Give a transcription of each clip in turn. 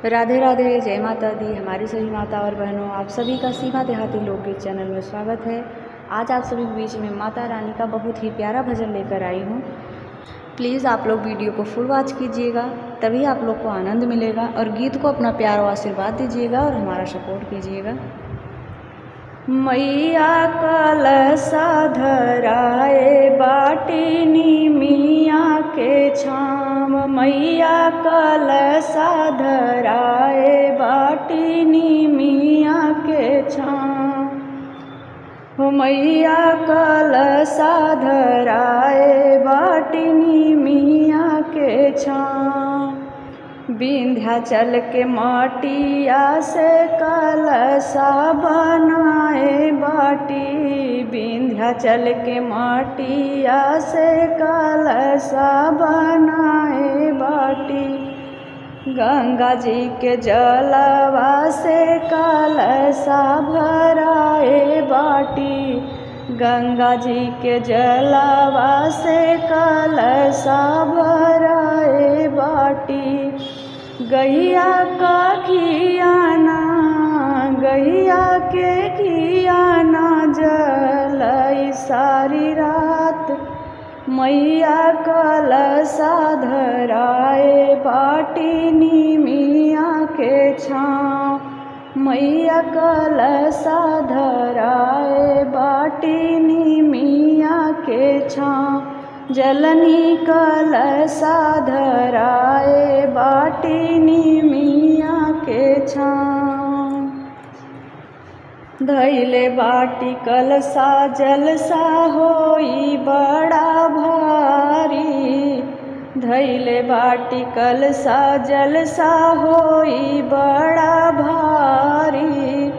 राधे राधे, जय माता दी। हमारी सभी माता और बहनों, आप सभी का सीमा देहाती लोकगीत चैनल में स्वागत है। आज आप सभी के बीच में माता रानी का बहुत ही प्यारा भजन लेकर आई हूँ। प्लीज़ आप लोग वीडियो को फुल वॉच कीजिएगा, तभी आप लोग को आनंद मिलेगा। और गीत को अपना प्यार और आशीर्वाद दीजिएगा और हमारा सपोर्ट कीजिएगा। मैया कलसा धराए बाटी निमिया के छाम, मैया कलसा धराए बाटी निमिया के छाम, मैया कलसा धराए बाटी निमिया के छाम। विंध्याचल के माटिया से कलसा बनाए बाटी, विंध्याचल के माटिया से कलसा बनाए बाटी। गंगा जी के जलवा से कलसा भराए बाटी, गंगा जी के जलवा से कलसा भराए बाटी। गैया का घियाना, गैया के घियाना जलाई सारी रात, मैया कलसा धराए बाटी निमिया के छाँव, मैया कलसा धराए बाटी निमिया के छाँव। जलनी कलसा धराए बाटी निमिया के छाँव। धैले बाटी कलसा जलसा होई बड़ा भारी, धैले बाटी कलसा जलसा होई बड़ा भारी।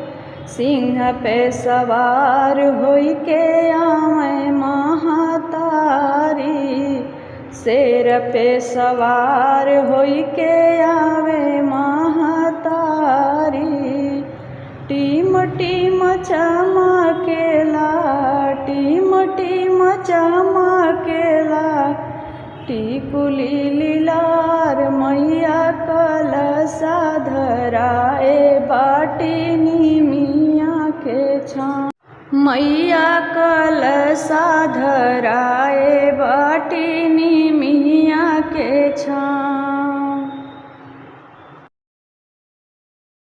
सिंह पे सवार होई के आवे महातारी, शेर पे सवार होई के आवे महातारी। टीम टीम चमकेला, टीम टीम चमकेला, टिकुली लीलार, मैया कलसा धराए बाटी निमिया के छाँव, मैया कलसा धराए बाटी निमिया के छाँव।